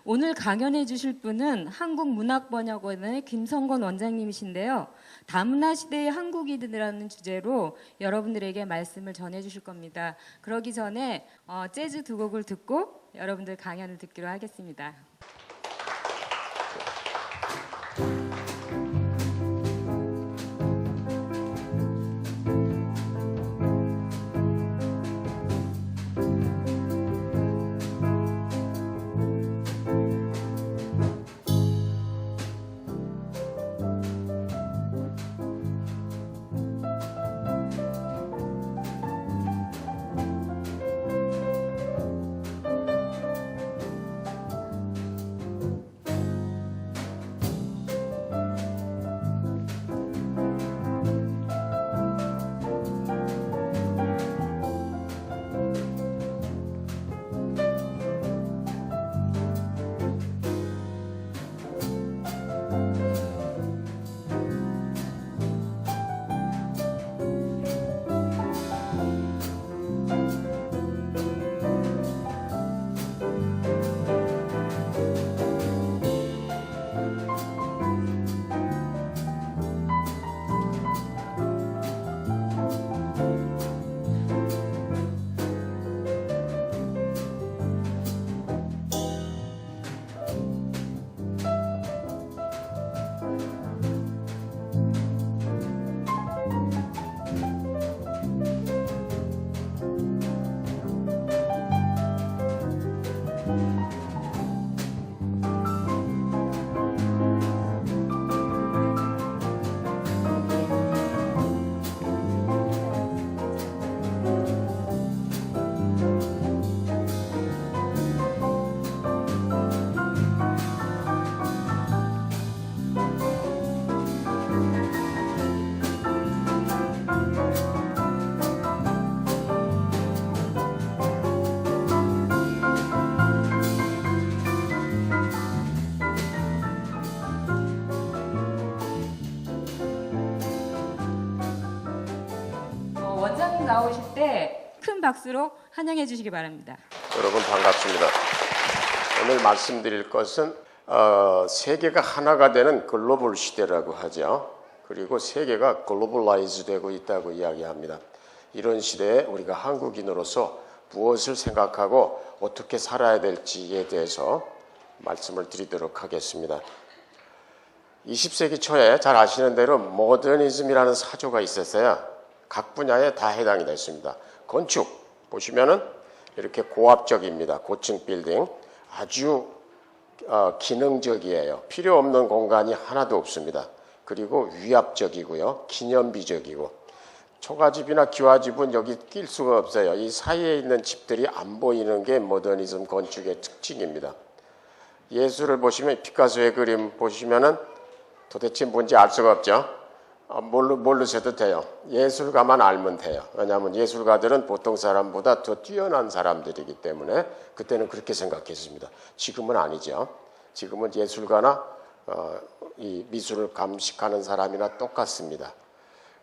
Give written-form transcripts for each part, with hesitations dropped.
오늘 강연해 주실 분은 한국문학번역원의 김성건 원장님이신데요. 다문화 시대의 한국인이라는 주제로 여러분들에게 말씀을 전해 주실 겁니다. 그러기 전에 재즈 두 곡을 듣고 여러분들 강연을 듣기로 하겠습니다. 원장님 나오실 때 큰 박수로 환영해 주시기 바랍니다. 여러분 반갑습니다. 오늘 말씀드릴 것은 세계가 하나가 되는 글로벌 시대라고 하죠. 그리고 세계가 글로벌라이즈 되고 있다고 이야기합니다. 이런 시대에 우리가 한국인으로서 무엇을 생각하고 어떻게 살아야 될지에 대해서 말씀을 드리도록 하겠습니다. 20세기 초에 잘 아시는 대로 모더니즘이라는 사조가 있었어요. 각 분야에 다 해당이 됐습니다. 건축 보시면은 이렇게 고압적입니다. 고층 빌딩 아주 기능적이에요. 필요 없는 공간이 하나도 없습니다. 그리고 위압적이고요. 기념비적이고 초가집이나 기와집은 여기 낄 수가 없어요. 이 사이에 있는 집들이 안 보이는 게 모더니즘 건축의 특징입니다. 예술을 보시면 피카소의 그림 보시면은 도대체 뭔지 알 수가 없죠. 모르셔도 돼요. 예술가만 알면 돼요. 왜냐하면 예술가들은 보통 사람보다 더 뛰어난 사람들이기 때문에 그때는 그렇게 생각했습니다. 지금은 아니죠. 지금은 예술가나 이 미술을 감식하는 사람이나 똑같습니다.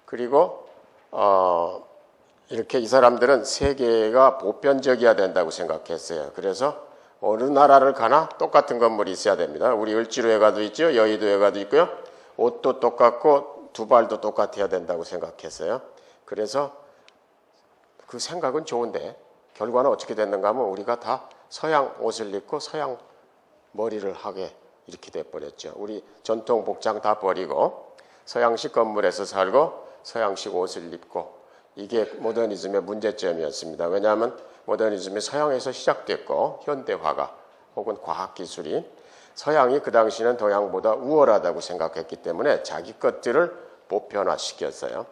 그리고 이렇게 이 사람들은 세계가 보편적이어야 된다고 생각했어요. 그래서 어느 나라를 가나 똑같은 건물이 있어야 됩니다. 우리 을지로회가도 있죠. 여의도회가도 있고요. 옷도 똑같고 두발도 똑같아야 된다고 생각했어요. 그래서 그 생각은 좋은데 결과는 어떻게 됐는가 하면 우리가 다 서양 옷을 입고 서양 머리를 하게 이렇게 돼버렸죠. 우리 전통 복장 다 버리고 서양식 건물에서 살고 서양식 옷을 입고 이게 모더니즘의 문제점이었습니다. 왜냐하면 모더니즘이 서양에서 시작됐고 현대화가 혹은 과학기술이 서양이 그 당시는 동양보다 우월하다고 생각했기 때문에 자기 것들을 보편화시켰어요.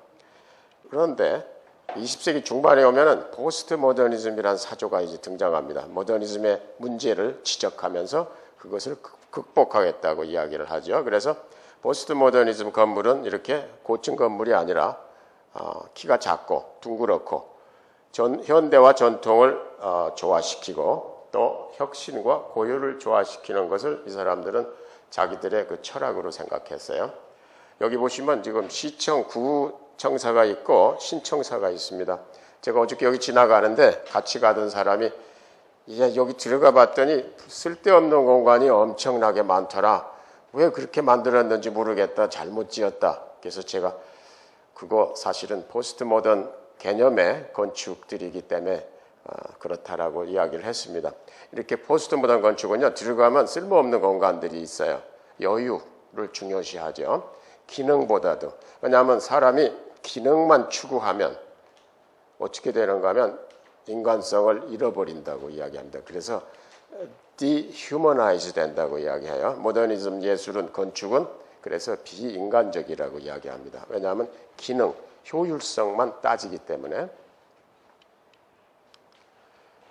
그런데 20세기 중반에 오면은 포스트 모더니즘이라는 사조가 이제 등장합니다. 모더니즘의 문제를 지적하면서 그것을 극복하겠다고 이야기를 하죠. 그래서 포스트 모더니즘 건물은 이렇게 고층 건물이 아니라 키가 작고 둥그렇고 현대와 전통을 조화시키고 또 혁신과 고유를 조화시키는 것을 이 사람들은 자기들의 그 철학으로 생각했어요. 여기 보시면 지금 시청 구청사가 있고 신청사가 있습니다. 제가 어저께 여기 지나가는데 같이 가던 사람이 이제 여기 들어가 봤더니 쓸데없는 공간이 엄청나게 많더라. 왜 그렇게 만들었는지 모르겠다. 잘못 지었다. 그래서 제가 그거 사실은 포스트 모던 개념의 건축들이기 때문에 그렇다라고 이야기를 했습니다. 이렇게 포스트 모던 건축은요, 들어가면 쓸모없는 공간들이 있어요. 여유를 중요시하죠. 기능보다도. 왜냐하면 사람이 기능만 추구하면 어떻게 되는가 하면 인간성을 잃어버린다고 이야기합니다. 그래서 dehumanize 된다고 이야기해요. 모더니즘 예술은, 건축은 그래서 비인간적이라고 이야기합니다. 왜냐하면 기능, 효율성만 따지기 때문에.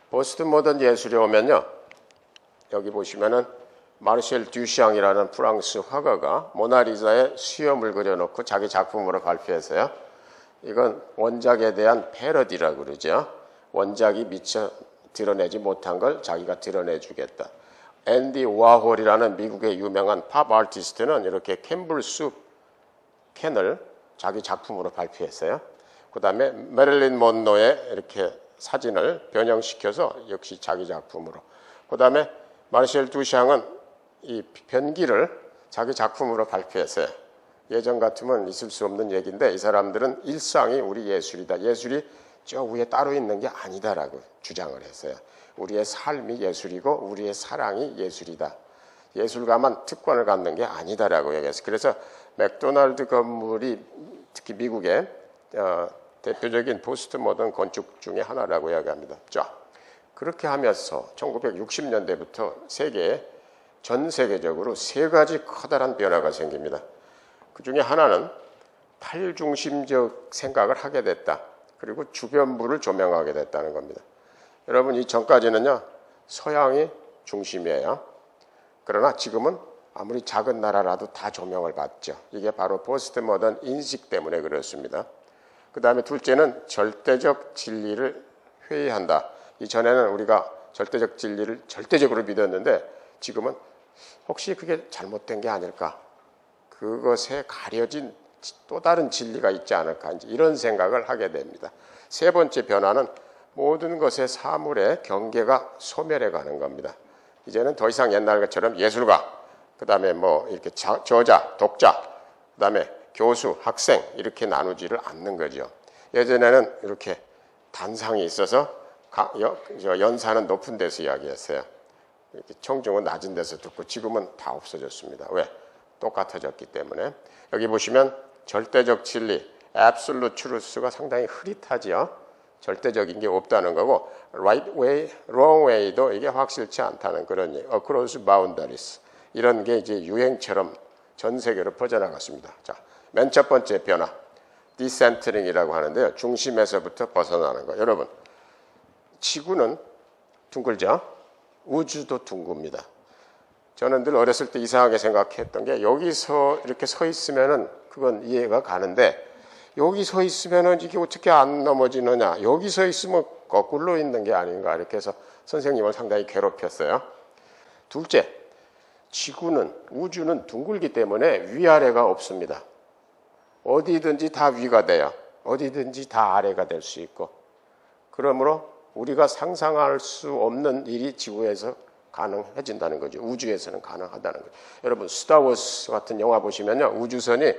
포스트 모던 예술에 오면요, 여기 보시면은 마르셀 듀샹이라는 프랑스 화가가 모나리자에 수염을 그려놓고 자기 작품으로 발표했어요. 이건 원작에 대한 패러디라고 그러죠. 원작이 미처 드러내지 못한 걸 자기가 드러내주겠다. 앤디 워홀이라는 미국의 유명한 팝 아티스트는 이렇게 캔블숲 캔을 자기 작품으로 발표했어요. 그 다음에 메릴린 먼로의 이렇게 사진을 변형시켜서 역시 자기 작품으로. 그 다음에 마르셀 듀샹은 이 변기를 자기 작품으로 발표했어요. 예전 같으면 있을 수 없는 얘기인데 이 사람들은 일상이 우리 예술이다. 예술이 저 위에 따로 있는 게 아니다라고 주장을 했어요. 우리의 삶이 예술이고 우리의 사랑이 예술이다. 예술가만 특권을 갖는 게 아니다라고 얘기했어요. 그래서 맥도날드 건물이 특히 미국의 대표적인 포스트 모던 건축 중에 하나라고 이야기합니다. 자, 그렇게 하면서 1960년대부터 전 세계적으로 세 가지 커다란 변화가 생깁니다. 그 중에 하나는 탈중심적 생각을 하게 됐다. 그리고 주변부를 조명하게 됐다는 겁니다. 여러분, 이 전까지는요, 서양이 중심이에요. 그러나 지금은 아무리 작은 나라라도 다 조명을 받죠. 이게 바로 포스트 모던 인식 때문에 그렇습니다. 그 다음에 둘째는 절대적 진리를 회의한다. 이전에는 우리가 절대적 진리를 절대적으로 믿었는데 지금은 혹시 그게 잘못된 게 아닐까? 그것에 가려진 또 다른 진리가 있지 않을까? 이런 생각을 하게 됩니다. 세 번째 변화는 모든 것의 사물의 경계가 소멸해 가는 겁니다. 이제는 더 이상 옛날 것처럼 예술가, 그 다음에 뭐 이렇게 저자, 독자, 그 다음에 교수, 학생 이렇게 나누지를 않는 거죠. 예전에는 이렇게 단상이 있어서 연사는 높은 데서 이야기했어요. 이렇게 청중은 낮은 데서 듣고 지금은 다 없어졌습니다. 왜? 똑같아졌기 때문에. 여기 보시면 절대적 진리, absolute truth가 상당히 흐릿하지요. 절대적인 게 없다는 거고 right way, wrong way도 이게 확실치 않다는 그런 across boundaries 이런 게 이제 유행처럼 전 세계로 퍼져나갔습니다. 자, 맨 첫 번째 변화, 디센트링이라고 하는데요. 중심에서부터 벗어나는 거. 여러분, 지구는 둥글죠? 우주도 둥굽니다. 저는 늘 어렸을 때 이상하게 생각했던 게 여기서 이렇게 서 있으면은 그건 이해가 가는데 여기 서 있으면은 이게 어떻게 안 넘어지느냐. 여기 서 있으면 거꾸로 있는 게 아닌가. 이렇게 해서 선생님을 상당히 괴롭혔어요. 둘째, 지구는, 우주는 둥글기 때문에 위아래가 없습니다. 어디든지 다 위가 돼요. 어디든지 다 아래가 될 수 있고. 그러므로 우리가 상상할 수 없는 일이 지구에서 가능해진다는 거죠. 우주에서는 가능하다는 거죠. 여러분, 스타워즈 같은 영화 보시면요. 우주선이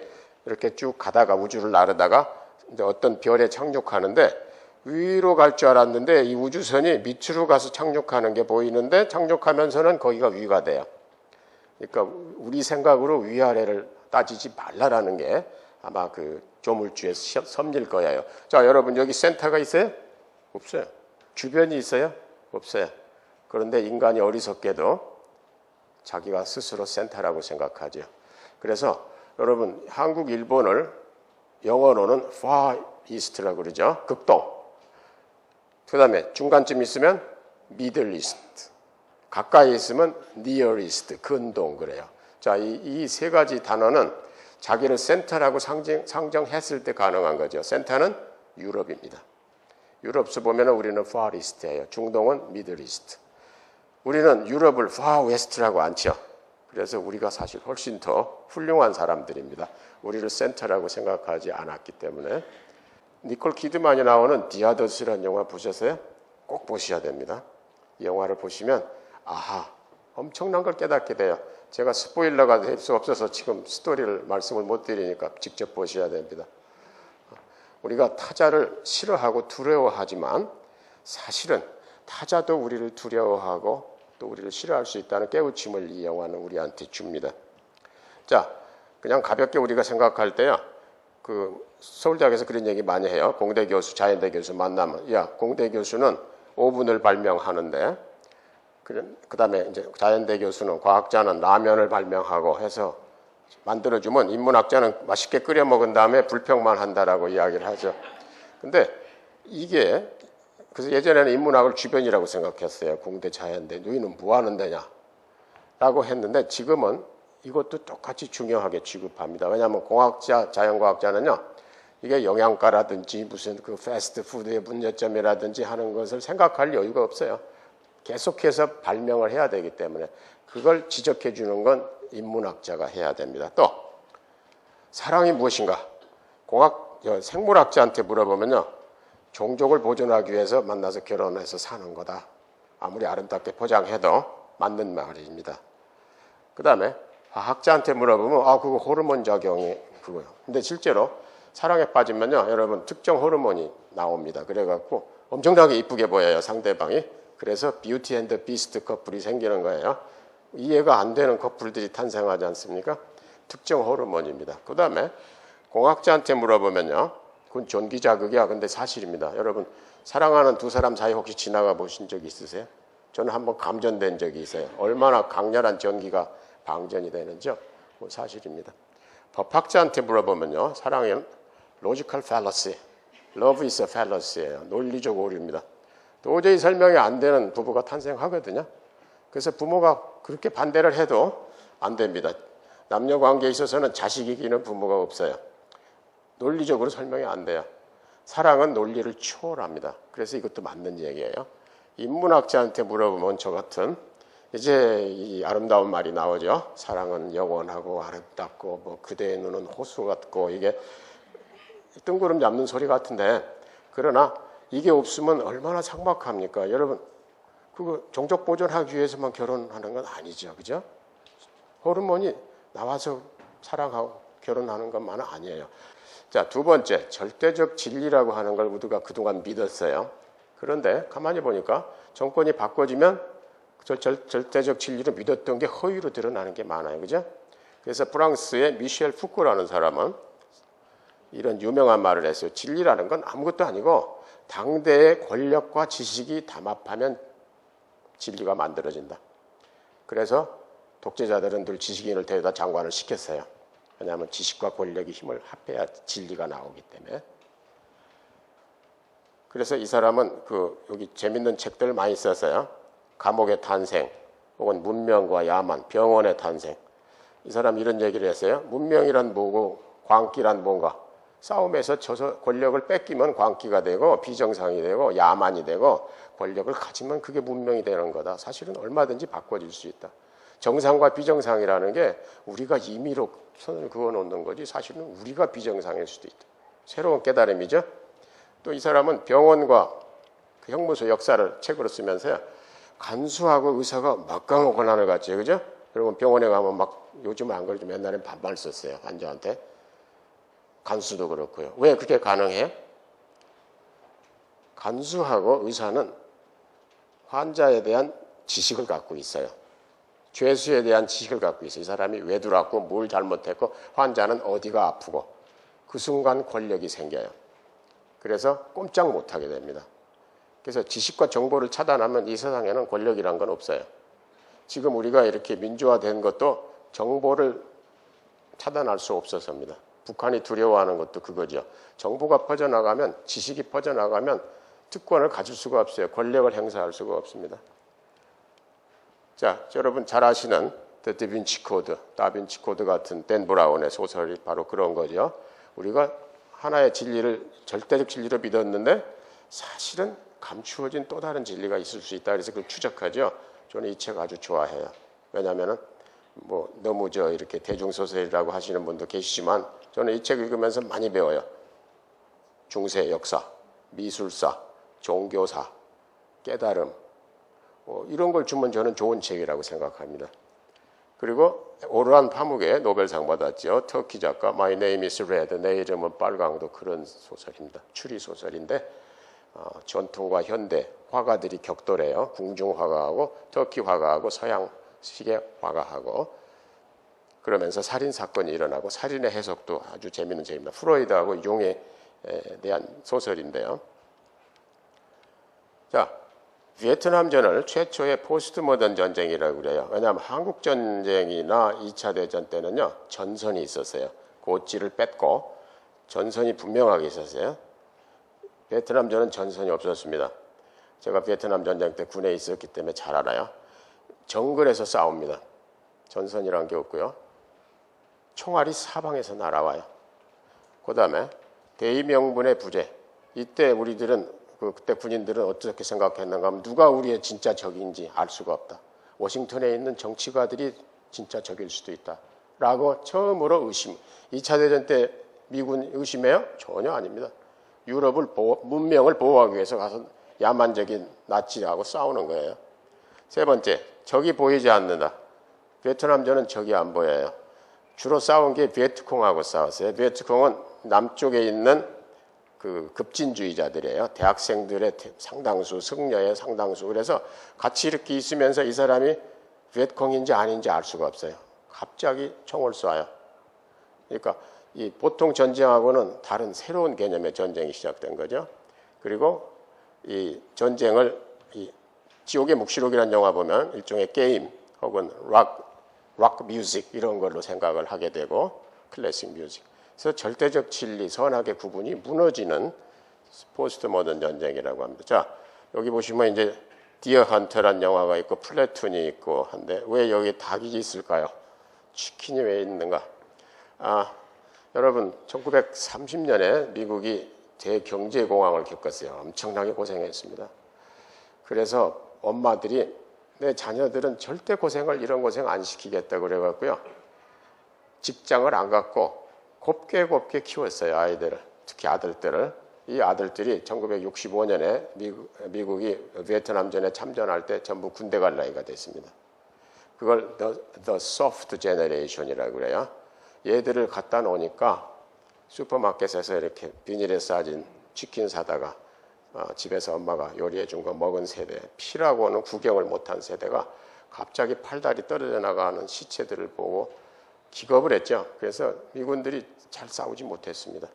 이렇게 쭉 가다가 우주를 나르다가 이제 어떤 별에 착륙하는데 위로 갈 줄 알았는데 이 우주선이 밑으로 가서 착륙하는 게 보이는데 착륙하면서는 거기가 위가 돼요. 그러니까 우리 생각으로 위아래를 따지지 말라라는 게 아마 그 조물주에서 섬길 거예요. 자, 여러분 여기 센터가 있어요? 없어요. 주변이 있어요? 없어요. 그런데 인간이 어리석게도 자기가 스스로 센터라고 생각하죠. 그래서 여러분 한국, 일본을 영어로는 far east라고 그러죠. 극동. 그 다음에 중간쯤 있으면 middle east. 가까이 있으면 near east, 근동 그래요. 자, 이 세 가지 단어는 자기를 센터라고 상정했을 때 가능한 거죠. 센터는 유럽입니다. 유럽서 보면 우리는 far east예요. 중동은 middle east. 우리는 유럽을 far west라고 않죠. 그래서 우리가 사실 훨씬 더 훌륭한 사람들입니다. 우리를 센터라고 생각하지 않았기 때문에. 니콜 키드만이 나오는 디아더스라는 영화 보셨어요? 꼭 보셔야 됩니다. 이 영화를 보시면 아하, 엄청난 걸 깨닫게 돼요. 제가 스포일러가 될 수 없어서 지금 스토리를 말씀을 못 드리니까 직접 보셔야 됩니다. 우리가 타자를 싫어하고 두려워하지만 사실은 타자도 우리를 두려워하고 또 우리를 싫어할 수 있다는 깨우침을 이 영화는 우리한테 줍니다. 자, 그냥 가볍게 우리가 생각할 때요. 그 서울대학에서 그런 얘기 많이 해요. 공대 교수, 자연대 교수 만나면 야, 공대 교수는 오븐을 발명하는데 그다음에 이제 자연대 교수는 과학자는 라면을 발명하고 해서 만들어주면 인문학자는 맛있게 끓여 먹은 다음에 불평만 한다라고 이야기를 하죠. 근데 이게 그래서 예전에는 인문학을 주변이라고 생각했어요. 공대 자연대 너희는 뭐 하는 데냐 라고 했는데 지금은 이것도 똑같이 중요하게 취급합니다. 왜냐하면 공학자, 자연과학자는요 이게 영양가라든지 무슨 그 패스트푸드의 문제점이라든지 하는 것을 생각할 여유가 없어요. 계속해서 발명을 해야 되기 때문에 그걸 지적해 주는 건 인문학자가 해야 됩니다. 또 사랑이 무엇인가? 생물학자한테 물어보면요. 종족을 보존하기 위해서 만나서 결혼해서 사는 거다. 아무리 아름답게 포장해도 맞는 말입니다. 그 다음에 과학자한테 물어보면 그거 호르몬 작용이 그거요. 근데 실제로 사랑에 빠지면요. 여러분 특정 호르몬이 나옵니다. 그래갖고 엄청나게 이쁘게 보여요. 상대방이. 그래서 뷰티 앤드 비스트 커플이 생기는 거예요. 이해가 안 되는 커플들이 탄생하지 않습니까? 특정 호르몬입니다. 그 다음에 공학자한테 물어보면요. 그건 존기자극이야. 근데 사실입니다. 여러분 사랑하는 두 사람 사이 혹시 지나가 보신 적 있으세요? 저는 한번 감전된 적이 있어요. 얼마나 강렬한 전기가 방전이 되는지요. 뭐 사실입니다. 법학자한테 물어보면요. 사랑은 logical fallacy, love is a fallacy예요. 논리적 오류입니다. 도저히 설명이 안 되는 부부가 탄생하거든요. 그래서 부모가 그렇게 반대를 해도 안 됩니다. 남녀 관계에 있어서는 자식 이기는 부모가 없어요. 논리적으로 설명이 안 돼요. 사랑은 논리를 초월합니다. 그래서 이것도 맞는 얘기예요. 인문학자한테 물어보면 저 같은 이제 이 아름다운 말이 나오죠. 사랑은 영원하고 아름답고 뭐 그대의 눈은 호수 같고 이게 뜬구름 잡는 소리 같은데 그러나 이게 없으면 얼마나 삭막합니까? 여러분 그거 종족 보존하기 위해서만 결혼하는 건 아니죠. 그죠? 호르몬이 나와서 사랑하고 결혼하는 것만은 아니에요. 자, 두 번째 절대적 진리라고 하는 걸 우리가 그동안 믿었어요. 그런데 가만히 보니까 정권이 바꿔지면 절대적 진리를 믿었던 게 허위로 드러나는 게 많아요. 그죠? 그래서 프랑스의 미셸 푸코라는 사람은 이런 유명한 말을 했어요. 진리라는 건 아무것도 아니고 당대의 권력과 지식이 담합하면 진리가 만들어진다. 그래서 독재자들은 늘 지식인을 데려다 장관을 시켰어요. 왜냐하면 지식과 권력이 힘을 합해야 진리가 나오기 때문에. 그래서 이 사람은 여기 재밌는 책들을 많이 썼어요. 감옥의 탄생, 혹은 문명과 야만, 병원의 탄생. 이 사람 이런 얘기를 했어요. 문명이란 뭐고 광기란 뭔가. 싸움에서 져서 권력을 뺏기면 광기가 되고 비정상이 되고 야만이 되고 권력을 가지면 그게 문명이 되는 거다. 사실은 얼마든지 바꿔질 수 있다. 정상과 비정상이라는 게 우리가 임의로 선을 그어놓는 거지 사실은 우리가 비정상일 수도 있다. 새로운 깨달음이죠. 또 이 사람은 병원과 그 형무소 역사를 책으로 쓰면서요. 간수하고 의사가 막강한 권한을 갖지, 그죠? 그리고 병원에 가면 막 요즘은 안 그러지만 옛날엔 반말 썼어요. 환자한테. 간수도 그렇고요. 왜 그게 가능해요? 간수하고 의사는 환자에 대한 지식을 갖고 있어요. 죄수에 대한 지식을 갖고 있어요. 이 사람이 왜 들어왔고 뭘 잘못했고 환자는 어디가 아프고 그 순간 권력이 생겨요. 그래서 꼼짝 못하게 됩니다. 그래서 지식과 정보를 차단하면 이 세상에는 권력이란 건 없어요. 지금 우리가 이렇게 민주화된 것도 정보를 차단할 수 없어서입니다. 북한이 두려워하는 것도 그거죠. 정보가 퍼져나가면 지식이 퍼져나가면 특권을 가질 수가 없어요. 권력을 행사할 수가 없습니다. 자, 여러분 잘 아시는 다빈치 코드, 다빈치 코드 같은 댄 브라운의 소설이 바로 그런 거죠. 우리가 하나의 진리를 절대적 진리로 믿었는데 사실은 감추어진 또 다른 진리가 있을 수 있다. 그래서 그걸 추적하죠. 저는 이 책 아주 좋아해요. 왜냐하면은 뭐 너무 이렇게 대중소설이라고 하시는 분도 계시지만 저는 이 책 읽으면서 많이 배워요. 중세 역사, 미술사, 종교사, 깨달음, 이런 걸 주면 저는 좋은 책이라고 생각합니다. 그리고 오르한 파묵의 노벨상 받았죠. 터키 작가 My Name is Red, 내 이름은 빨강도 그런 소설입니다. 추리 소설인데 전통과 현대 화가들이 격돌해요. 궁중 화가하고 터키 화가하고 서양식의 화가하고 그러면서 살인 사건이 일어나고 살인의 해석도 아주 재미있는 책입니다. 프로이드하고 융에 대한 소설인데요. 자, 베트남전을 최초의 포스트 모던 전쟁이라고 그래요. 왜냐하면 한국 전쟁이나 2차 대전 때는요, 전선이 있었어요. 고지를 뺐고 전선이 분명하게 있었어요. 베트남전은 전선이 없었습니다. 제가 베트남 전쟁 때 군에 있었기 때문에 잘 알아요. 정글에서 싸웁니다. 전선이라는 게 없고요. 총알이 사방에서 날아와요. 그 다음에 대의명분의 부재. 이때 우리들은 그때 군인들은 어떻게 생각했는가 하면 누가 우리의 진짜 적인지 알 수가 없다. 워싱턴에 있는 정치가들이 진짜 적일 수도 있다. 라고 처음으로 의심. 2차 대전 때 미군 의심해요? 전혀 아닙니다. 유럽을 문명을 보호하기 위해서 가서 야만적인 나치하고 싸우는 거예요. 세 번째, 적이 보이지 않는다. 베트남전은 적이 안 보여요. 주로 싸운 게 비에트콩하고 싸웠어요. 비에트콩은 남쪽에 있는 그 급진주의자들이에요. 대학생들의 상당수, 승려의 상당수. 그래서 같이 이렇게 있으면서 이 사람이 비에트콩인지 아닌지 알 수가 없어요. 갑자기 총을 쏴요. 그러니까 이 보통 전쟁하고는 다른 새로운 개념의 전쟁이 시작된 거죠. 그리고 이 전쟁을 이 지옥의 묵시록이라는 영화 보면 일종의 게임 혹은 락 뮤직 이런 걸로 생각을 하게 되고 클래식 뮤직. 그래서 절대적 진리, 선악의 구분이 무너지는 포스트 모던 전쟁이라고 합니다. 자, 여기 보시면 이제 디어 헌터라는 영화가 있고 플래툰이 있고 한데 왜 여기 닭이 있을까요? 치킨이 왜 있는가? 여러분 1930년에 미국이 대경제공황을 겪었어요. 엄청나게 고생했습니다. 그래서 엄마들이 내 자녀들은 절대 이런 고생 안 시키겠다고 그래갖고요. 직장을 안 갖고 곱게 키웠어요. 아이들을. 특히 아들들을. 이 아들들이 1965년에 미국이 베트남전에 참전할 때 전부 군대 갈 나이가 됐습니다. 그걸 the soft generation이라고 그래요. 얘들을 갖다 놓으니까 슈퍼마켓에서 이렇게 비닐에 싸진 치킨 사다가 집에서 엄마가 요리해 준 거 먹은 세대, 피라고는 구경을 못한 세대가 갑자기 팔다리 떨어져 나가는 시체들을 보고 기겁을 했죠. 그래서 미군들이 잘 싸우지 못했습니다.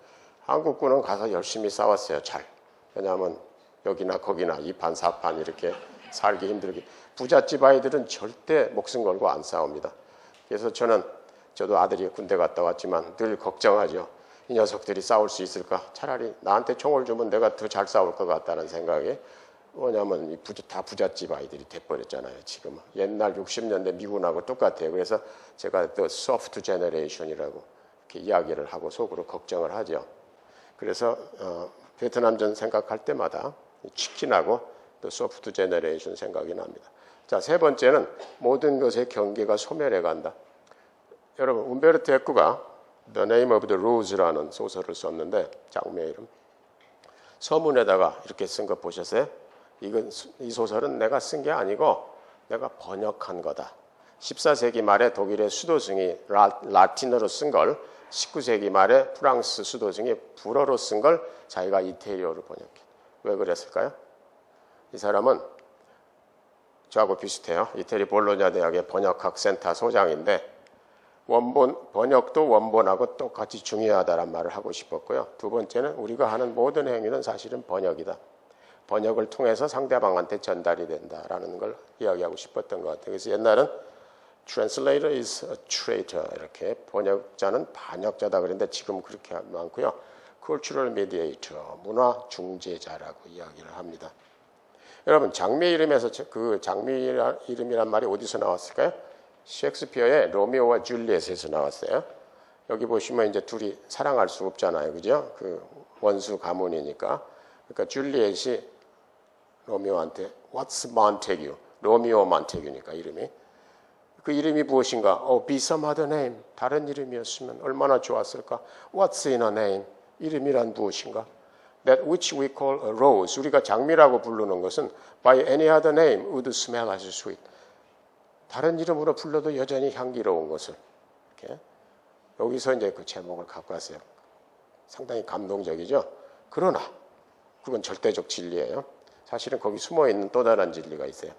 한국군은 가서 열심히 싸웠어요. 잘. 왜냐하면 여기나 거기나 이판 사판 이렇게 살기 힘들게. 부잣집 아이들은 절대 목숨 걸고 안 싸웁니다. 그래서 저도 아들이 군대 갔다 왔지만 늘 걱정하죠. 이 녀석들이 싸울 수 있을까? 차라리 나한테 총을 주면 내가 더 잘 싸울 것 같다는 생각에. 왜냐하면 다 부잣집 아이들이 돼버렸잖아요. 지금은. 옛날 60년대 미군하고 똑같아요. 그래서 제가 The Soft Generation이라고 이렇게 이야기를 하고 속으로 걱정을 하죠. 그래서 베트남전 생각할 때마다 치킨하고 The Soft Generation 생각이 납니다. 자, 세 번째는 모든 것의 경계가 소멸해 간다. 여러분, 움베르토 에코가 The Name of the Rose라는 소설을 썼는데 장르 이름. 서문에다가 이렇게 쓴 거 보셨어요? 이 소설은 내가 쓴 게 아니고 내가 번역한 거다. 14세기 말에 독일의 수도승이 라틴어로 쓴 걸 19세기 말에 프랑스 수도승이 불어로 쓴 걸 자기가 이태리어로 번역해. 왜 그랬을까요? 이 사람은 저하고 비슷해요. 이태리 볼로냐 대학의 번역학 센터 소장인데 번역도 원본하고 똑같이 중요하다는 말을 하고 싶었고요. 두 번째는 우리가 하는 모든 행위는 사실은 번역이다. 번역을 통해서 상대방한테 전달이 된다라는 걸 이야기하고 싶었던 것 같아요. 그래서 옛날은 translator is a traitor 이렇게 번역자는 반역자다 그랬는데 지금 그렇게 많고요. cultural mediator, 문화 중재자라고 이야기를 합니다. 여러분 장미 이름에서 그 장미 이름이란 말이 어디서 나왔을까요? 셰익스피어의 로미오와 줄리엣에서 나왔어요. 여기 보시면 이제 둘이 사랑할 수 없잖아요. 그죠? 그 원수 가문이니까. 그러니까 줄리엣이 로미오한테 What's Montague? 로미오 montague니까 이름이. 그 이름이 무엇인가? Be some other name. 다른 이름이었으면 얼마나 좋았을까? What's in a name? 이름이란 무엇인가? that which we call a rose, 우리가 장미라고 부르는 것은 by any other name would smell as sweet. 다른 이름으로 불러도 여전히 향기로운 것을. 이렇게. 여기서 이제 그 제목을 갖고 왔어요. 상당히 감동적이죠. 그러나 그건 절대적 진리예요. 사실은 거기 숨어있는 또 다른 진리가 있어요.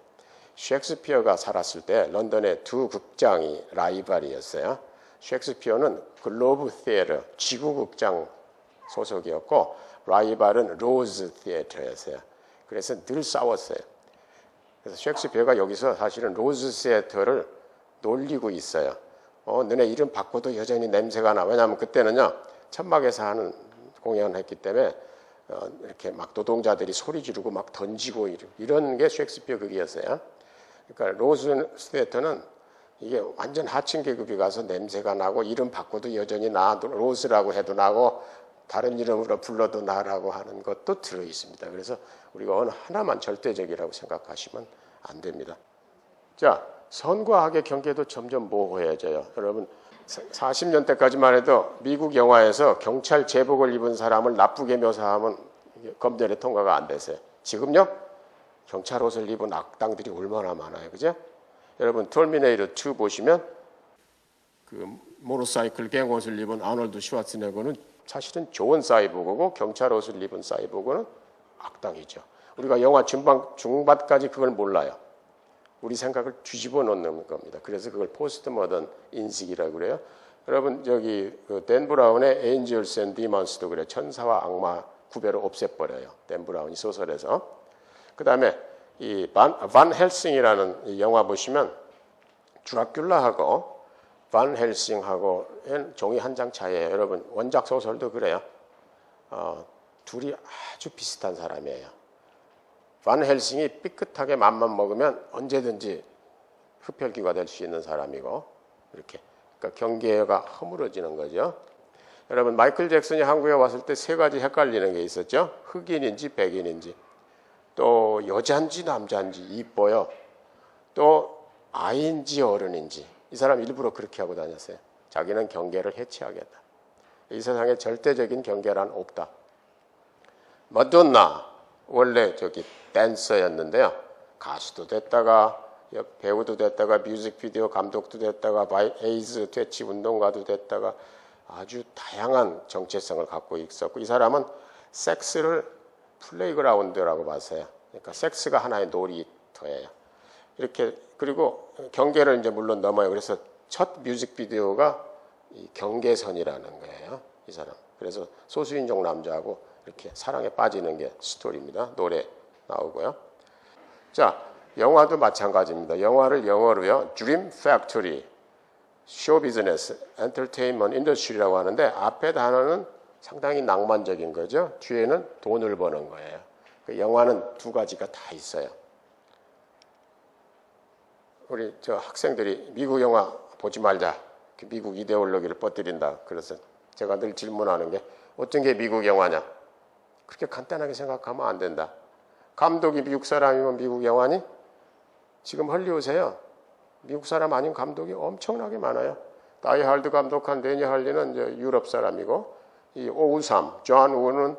셰익스피어가 살았을 때 런던의 두 극장이 라이벌이었어요. 셰익스피어는 글로브 시애터, 지구극장 소속이었고 라이벌은 로즈 시애터였어요. 그래서 늘 싸웠어요. 그래서 셰익스피어가 여기서 사실은 로즈 시애터를 놀리고 있어요. 너네 이름 바꿔도 여전히 냄새가 나. 왜냐하면 그때는요 천막에서 하는 공연을 했기 때문에 이렇게 막 노동자들이 소리 지르고 막 던지고 이런 게 셰익스피어 극이었어요. 그러니까 로즈 시애터는 이게 완전 하층 계급이 가서 냄새가 나고 이름 바꿔도 여전히 나, 로즈라고 해도 나고 다른 이름으로 불러도 나라고 하는 것도 들어 있습니다. 그래서 우리가 어느 하나만 절대적이라고 생각하시면 안 됩니다. 자, 선과 악의 경계도 점점 모호해져요. 여러분 40년대까지만 해도 미국 영화에서 경찰 제복을 입은 사람을 나쁘게 묘사하면 검찰에 통과가 안 됐어요. 지금요? 경찰 옷을 입은 악당들이 얼마나 많아요. 그죠? 여러분 터미네이터 2 보시면 그 모터사이클 갱 옷을 입은 아놀드 슈와츠네거는 사실은 좋은 사이보그고 경찰 옷을 입은 사이보그는 악당이죠. 우리가 영화 중반까지 그걸 몰라요. 우리 생각을 뒤집어 놓는 겁니다. 그래서 그걸 포스트 모던 인식이라고 그래요. 여러분 저기 그 댄 브라운의 Angels and Demons도 그래요. 천사와 악마 구별을 없애버려요. 댄 브라운이 소설에서. 그 다음에 이 반 헬싱이라는 이 영화 보시면 드라큘라하고 반 헬싱하고는 종이 한 장 차이에요. 여러분 원작 소설도 그래요. 둘이 아주 비슷한 사람이에요. 반 헬싱이 삐끗하게 맘만 먹으면 언제든지 흡혈귀가 될 수 있는 사람이고 이렇게 그러니까 경계가 허물어지는 거죠. 여러분 마이클 잭슨이 한국에 왔을 때 세 가지 헷갈리는 게 있었죠. 흑인인지 백인인지 또 여자인지 남자인지 이뻐요. 또 아이인지 어른인지 이 사람 일부러 그렇게 하고 다녔어요. 자기는 경계를 해체하겠다. 이 세상에 절대적인 경계란 없다. 마돈나 원래 저기 댄서였는데요. 가수도 됐다가 배우도 됐다가 뮤직비디오 감독도 됐다가 에이즈 퇴치 운동가도 됐다가 아주 다양한 정체성을 갖고 있었고 이 사람은 섹스를 플레이그라운드라고 봤어요. 그러니까 섹스가 하나의 놀이터예요. 이렇게 그리고 경계를 이제 물론 넘어요. 그래서 첫 뮤직비디오가 이 경계선이라는 거예요. 이 사람. 그래서 소수인종 남자하고 이렇게 사랑에 빠지는 게 스토리입니다. 노래 나오고요. 자, 영화도 마찬가지입니다. 영화를 영어로요. Dream Factory, Show Business, Entertainment Industry라고 하는데 앞에 단어는 상당히 낭만적인 거죠. 뒤에는 돈을 버는 거예요. 그 영화는 두 가지가 다 있어요. 우리 저 학생들이 미국 영화 보지 말자. 미국 이데올로기를 뻗들인다. 그래서 제가 늘 질문하는 게 어떤 게 미국 영화냐? 그렇게 간단하게 생각하면 안 된다. 감독이 미국 사람이면 미국 영화니? 지금 헐리우드에요. 미국 사람 아닌 감독이 엄청나게 많아요. 다이 할드 감독한 데니 할리는 이제 유럽 사람이고 이 553, 존 우는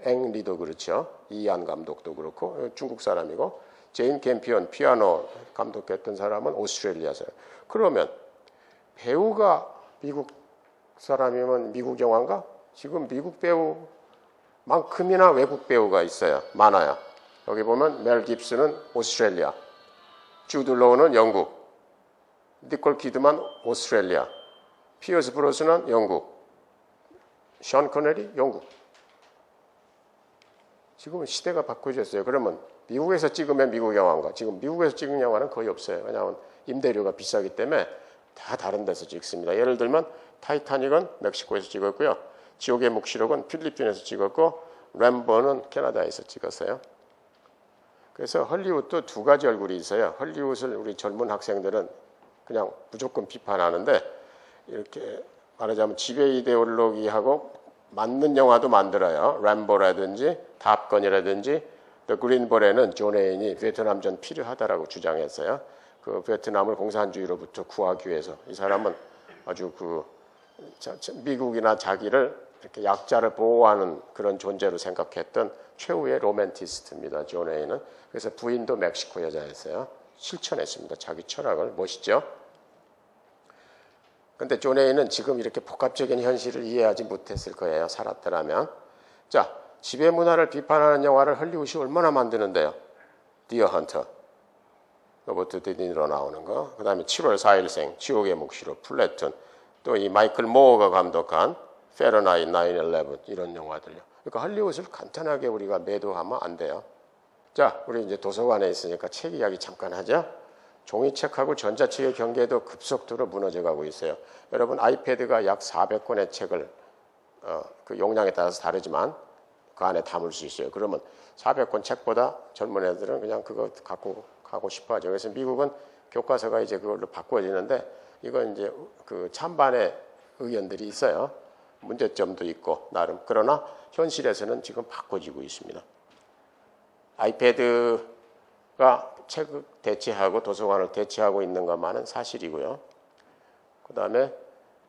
앵리도 그렇죠. 이안 감독도 그렇고 중국 사람이고 제인 캠피언 피아노 감독했던 사람은 오스트레일리아 사람. 그러면 배우가 미국 사람이면 미국 영화인가? 지금 미국 배우만큼이나 외국 배우가 있어요. 많아요. 여기 보면 멜 깁슨은 오스트레일리아, 주드 로우는 영국, 니콜 키드만 오스트레일리아, 피어스 브로스는 영국, 션 코네리 영국. 지금은 시대가 바꿔졌어요. 그러면 미국에서 찍으면 미국 영화인가? 지금 미국에서 찍은 영화는 거의 없어요. 왜냐하면 임대료가 비싸기 때문에 다 다른 데서 찍습니다. 예를 들면 타이타닉은 멕시코에서 찍었고요. 지옥의 묵시록은 필리핀에서 찍었고 램보는 캐나다에서 찍었어요. 그래서 헐리우드도 두 가지 얼굴이 있어요. 헐리우드를 우리 젊은 학생들은 그냥 무조건 비판하는데 이렇게 말하자면 지배 이데올로기하고 맞는 영화도 만들어요. 램보라든지 탑건이라든지 더 그린볼에는 존 에인이 베트남전 필요하다라고 주장했어요. 그 베트남을 공산주의로부터 구하기 위해서 이 사람은 아주 그 미국이나 자기를 이렇게 약자를 보호하는 그런 존재로 생각했던 최후의 로맨티스트입니다. 존 웨인은. 그래서 부인도 멕시코 여자였어요. 실천했습니다. 자기 철학을. 멋있죠? 근데 존 웨인은 지금 이렇게 복합적인 현실을 이해하지 못했을 거예요. 살았더라면. 자, 지배 문화를 비판하는 영화를 헐리우드이 얼마나 만드는데요. 디어 헌터, 로버트 드니로 나오는 거. 그 다음에 7월 4일생, 지옥의 묵시록, 플래툰, 또 이 마이클 모어가 감독한 페러나잇 9/11 이런 영화들요. 그러니까 헐리우드를 간단하게 우리가 매도하면 안 돼요. 자, 우리 이제 도서관에 있으니까 책 이야기 잠깐 하죠. 종이책하고 전자책의 경계도 급속도로 무너져가고 있어요. 여러분 아이패드가 약 400권의 책을 그 용량에 따라서 다르지만 그 안에 담을 수 있어요. 그러면 400권 책보다 젊은 애들은 그냥 그거 갖고 가고 싶어 하죠. 그래서 미국은 교과서가 이제 그걸로 바꿔지는데 이건 이제 그 찬반의 의견들이 있어요. 문제점도 있고 나름. 그러나 현실에서는 지금 바꿔지고 있습니다. 아이패드가 책을 대체하고 도서관을 대체하고 있는 것만은 사실이고요. 그 다음에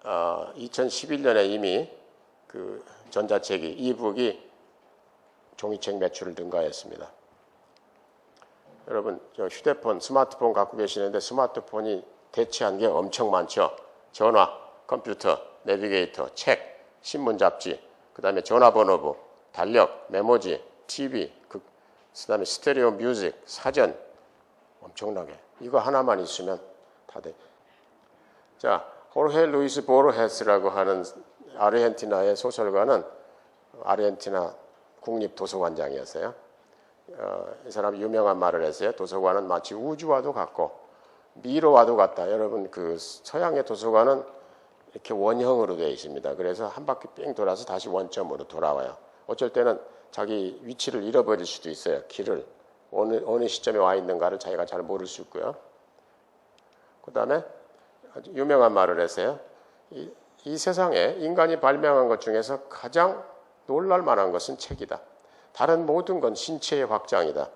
2011년에 이미 그 전자책이 이북이 종이책 매출을 능가했습니다. 여러분 저 휴대폰, 스마트폰 갖고 계시는데 스마트폰이 대체한 게 엄청 많죠. 전화, 컴퓨터, 내비게이터, 책, 신문, 잡지, 그 다음에 전화번호부, 달력, 메모지, TV, 그 다음에 스테레오 뮤직, 사전 엄청나게 이거 하나만 있으면 다 돼. 자, 호르헤 루이스 보르헤스라고 하는 아르헨티나의 소설가는 아르헨티나 국립도서관장이었어요. 이 사람이 유명한 말을 했어요. 도서관은 마치 우주와도 같고 미로와도 같다. 여러분 그 서양의 도서관은 이렇게 원형으로 되어 있습니다. 그래서 한 바퀴 삥 돌아서 다시 원점으로 돌아와요. 어쩔 때는 자기 위치를 잃어버릴 수도 있어요. 길을 어느 시점에 와 있는가를 자기가 잘 모를 수 있고요. 그 다음에 아주 유명한 말을 했어요. 이 세상에 인간이 발명한 것 중에서 가장 놀랄 만한 것은 책이다. 다른 모든 건 신체의 확장이다.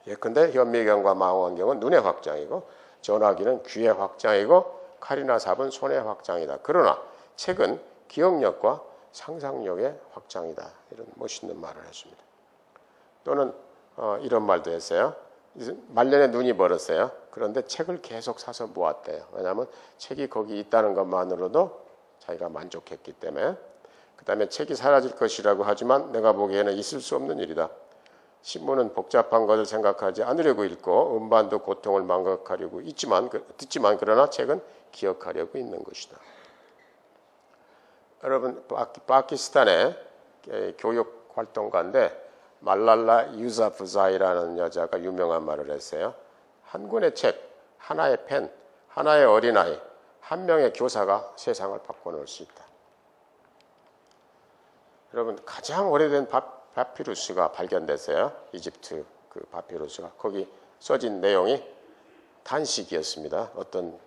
예컨대 현미경과 망원경은 눈의 확장이고 전화기는 귀의 확장이고 칼이나 삽은 손의 확장이다. 그러나 책은 기억력과 상상력의 확장이다. 이런 멋있는 말을 했습니다. 또는 이런 말도 했어요. 말년에 눈이 멀었어요. 그런데 책을 계속 사서 모았대요. 왜냐하면 책이 거기 있다는 것만으로도 자기가 만족했기 때문에. 그 다음에 책이 사라질 것이라고 하지만 내가 보기에는 있을 수 없는 일이다. 신문은 복잡한 것을 생각하지 않으려고 읽고 음반도 고통을 망각하려고 듣지만 그러나 책은 기억하려고 있는 것이다. 여러분 파키스탄의 교육 활동가인데 말랄라 유사프자이라는 여자가 유명한 말을 했어요. 한 권의 책, 하나의 펜, 하나의 어린아이, 한 명의 교사가 세상을 바꿔놓을 수 있다. 여러분 가장 오래된 파피루스가 발견됐어요. 이집트 그 파피루스가. 거기 써진 내용이 단식이었습니다. 어떤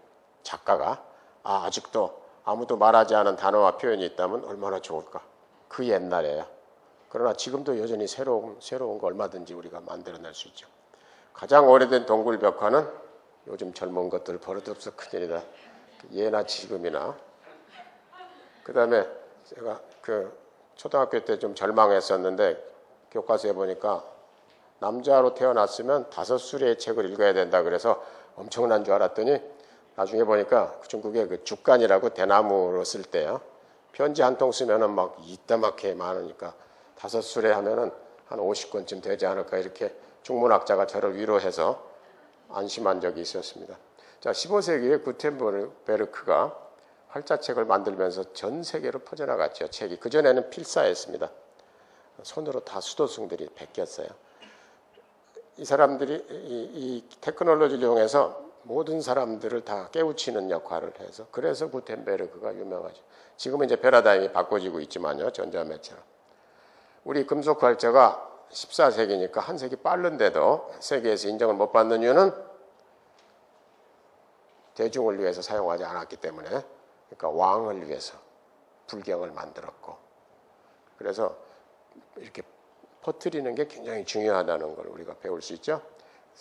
작가가 아직도 아무도 말하지 않은 단어와 표현이 있다면 얼마나 좋을까. 그 옛날에요. 그러나 지금도 여전히 새로운 거 얼마든지 우리가 만들어낼 수 있죠. 가장 오래된 동굴 벽화는 요즘 젊은 것들 버릇없어 큰일이다. 예나 지금이나. 그 다음에 제가 그 초등학교 때 좀 절망했었는데 교과서에 보니까 남자로 태어났으면 5수레의 책을 읽어야 된다 그래서 엄청난 줄 알았더니 나중에 보니까 중국의 그 죽간이라고 대나무로 쓸 때요. 편지 한 통 쓰면은 막 이따맣게 많으니까 5수레 하면은 한 50권쯤 되지 않을까 이렇게 중문학자가 저를 위로해서 안심한 적이 있었습니다. 자, 15세기에 구텐베르크가 활자책을 만들면서 전 세계로 퍼져나갔죠. 책이. 그전에는 필사했습니다. 손으로 다 수도승들이 베꼈어요. 이 사람들이 이 테크놀로지를 이용해서 모든 사람들을 다 깨우치는 역할을 해서 그래서 구텐베르크가 유명하죠. 지금은 이제 패러다임이 바꿔지고 있지만요. 전자매체로. 우리 금속 활자가 14세기니까 한 세기 빠른데도 세계에서 인정을 못 받는 이유는 대중을 위해서 사용하지 않았기 때문에 그러니까 왕을 위해서 불경을 만들었고 그래서 이렇게 퍼뜨리는 게 굉장히 중요하다는 걸 우리가 배울 수 있죠.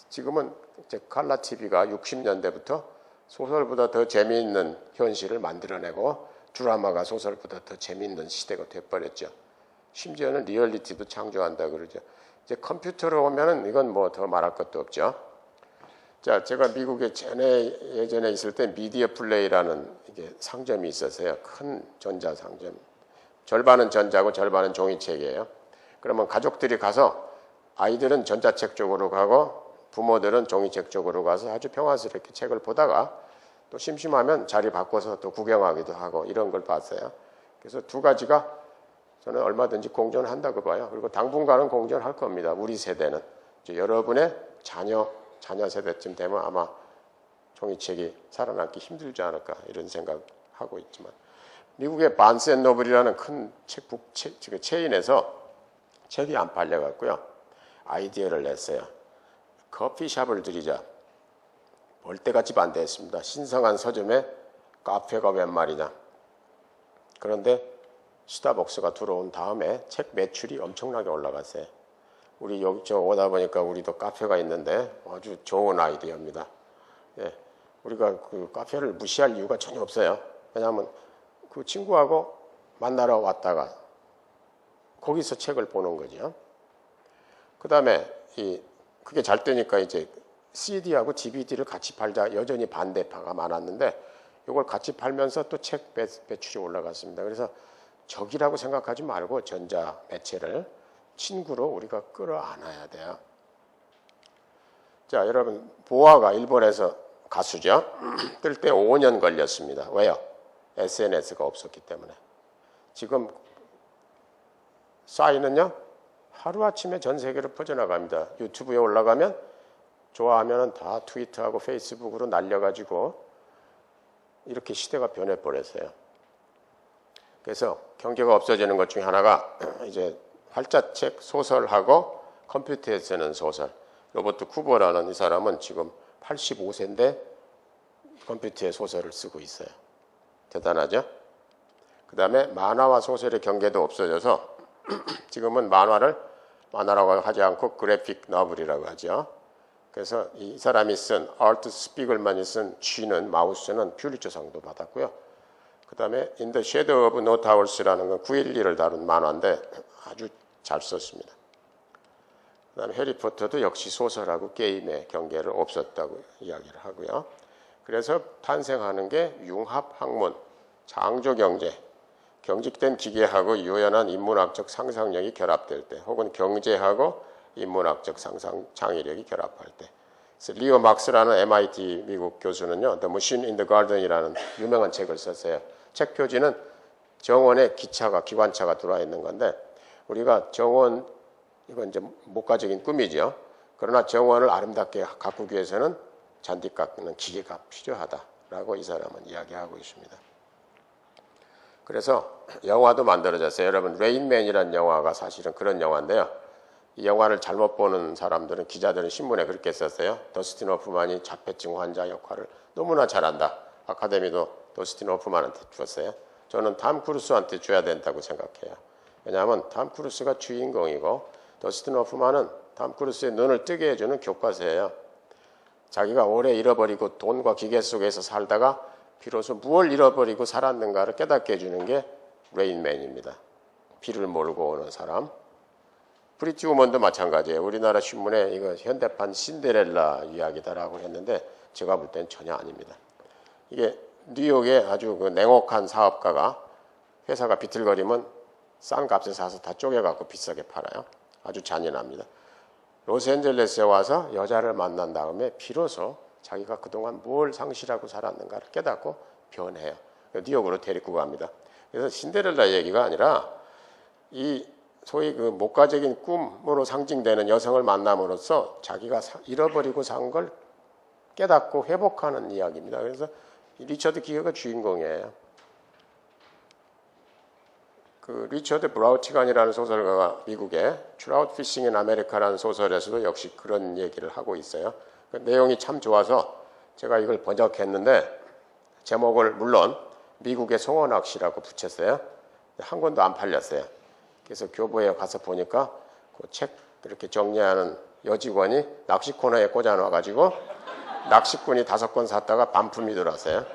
지금은 이제 칼라 TV가 60년대부터 소설보다 더 재미있는 현실을 만들어내고 드라마가 소설보다 더 재미있는 시대가 돼버렸죠. 심지어는 리얼리티도 창조한다 그러죠. 이제 컴퓨터로 오면은 이건 뭐 더 말할 것도 없죠. 자, 제가 미국에 예전에 있을 때 미디어 플레이라는 이게 상점이 있었어요. 큰 전자 상점. 절반은 전자고 절반은 종이책이에요. 그러면 가족들이 가서 아이들은 전자책 쪽으로 가고 부모들은 종이책 쪽으로 가서 아주 평화스럽게 책을 보다가 또 심심하면 자리 바꿔서 또 구경하기도 하고 이런 걸 봤어요. 그래서 두 가지가 저는 얼마든지 공존한다고 봐요. 그리고 당분간은 공존할 겁니다. 우리 세대는. 이제 여러분의 자녀 세대쯤 되면 아마 종이책이 살아남기 힘들지 않을까 이런 생각하고 있지만 미국의 바언스 앤 노블이라는 큰 체인에서 책이 안 팔려갖고요. 아이디어를 냈어요. 커피숍을 들이자. 벌떼같이 반대했습니다. 신성한 서점에 카페가 웬 말이냐. 그런데 스타벅스가 들어온 다음에 책 매출이 엄청나게 올라갔어요. 우리 여기 저 오다 보니까 우리도 카페가 있는데 아주 좋은 아이디어입니다. 예, 우리가 그 카페를 무시할 이유가 전혀 없어요. 왜냐하면 그 친구하고 만나러 왔다가 거기서 책을 보는 거죠. 그 다음에 그게 잘 되니까 이제 CD하고 DVD를 같이 팔자 여전히 반대파가 많았는데 이걸 같이 팔면서 또 책 매출이 올라갔습니다. 그래서 적이라고 생각하지 말고 전자 매체를 친구로 우리가 끌어안아야 돼요. 자, 여러분 보아가 일본에서 가수죠. 뜰 때 5년 걸렸습니다. 왜요? SNS가 없었기 때문에. 지금 싸이는요 하루아침에 전 세계로 퍼져나갑니다. 유튜브에 올라가면 좋아하면 다 트위터하고 페이스북으로 날려가지고 이렇게 시대가 변해버렸어요. 그래서 경계가 없어지는 것 중에 하나가 이제 활자책 소설하고 컴퓨터에 쓰는 소설. 로버트 쿠버라는 이 사람은 지금 85세인데 컴퓨터에 소설을 쓰고 있어요. 대단하죠? 그 다음에 만화와 소설의 경계도 없어져서 지금은 만화라고 하지 않고 그래픽 너블이라고 하죠. 그래서 이 사람이 쓴 아르트 스피글만이 쓴 쥐는 마우스는 퓰리처상도 받았고요. 그 다음에 In the Shadow of No Towers라는 건 9.11을 다룬 만화인데 아주 잘 썼습니다. 그 다음에 해리포터도 역시 소설하고 게임의 경계를 없었다고 이야기를 하고요. 그래서 탄생하는 게 융합학문, 창조경제, 경직된 기계하고 유연한 인문학적 상상력이 결합될 때 혹은 경제하고 인문학적 상상 창의력이 결합할 때. 그래서 리오 막스라는 MIT 미국 교수는요, The Machine in the Garden이라는 유명한 책을 썼어요. 책 표지는 정원에 기관차가 들어와 있는 건데 우리가 정원 이건 이제 목가적인 꿈이죠. 그러나 정원을 아름답게 가꾸기 위해서는 잔디 깎는 기계가 필요하다라고 이 사람은 이야기하고 있습니다. 그래서 영화도 만들어졌어요. 여러분 레인맨이라는 영화가 사실은 그런 영화인데요. 이 영화를 잘못 보는 사람들은 기자들은 신문에 그렇게 썼어요. 더스틴 호프만이 자폐증 환자 역할을 너무나 잘한다. 아카데미도 더스틴 호프만한테 줬어요. 저는 탐 크루스한테 줘야 된다고 생각해요. 왜냐하면 탐 크루스가 주인공이고 더스틴 호프만은 탐 크루스의 눈을 뜨게 해주는 교과서예요. 자기가 오래 잃어버리고 돈과 기계 속에서 살다가 비로소 무엇을 잃어버리고 살았는가를 깨닫게 해주는 게 레인맨입니다. 비를 몰고 오는 사람. 프리티 우먼도 마찬가지예요. 우리나라 신문에 이거 현대판 신데렐라 이야기다라고 했는데 제가 볼 땐 전혀 아닙니다. 이게 뉴욕의 아주 그 냉혹한 사업가가 회사가 비틀거리면 싼 값에 사서 다 쪼개갖고 비싸게 팔아요. 아주 잔인합니다. 로스앤젤레스에 와서 여자를 만난 다음에 비로소 자기가 그동안 뭘 상실하고 살았는가를 깨닫고 변해요. 뉴욕으로 데리고 갑니다. 그래서 신데렐라 얘기가 아니라 이 소위 그 목가적인 꿈으로 상징되는 여성을 만남으로써 자기가 잃어버리고 산 걸 깨닫고 회복하는 이야기입니다. 그래서 리처드 기어가 주인공이에요. 그 리처드 브라우티간이라는 소설가가 미국의 트라우트 피싱 인 아메리카라는 소설에서도 역시 그런 얘기를 하고 있어요. 그 내용이 참 좋아서 제가 이걸 번역했는데 제목을 물론 미국의 송어낚시라고 붙였어요. 한 권도 안 팔렸어요. 그래서 교보에 가서 보니까 그 책 이렇게 정리하는 여직원이 낚시 코너에 꽂아놔가지고 낚시꾼이 5권 샀다가 반품이 들어왔어요.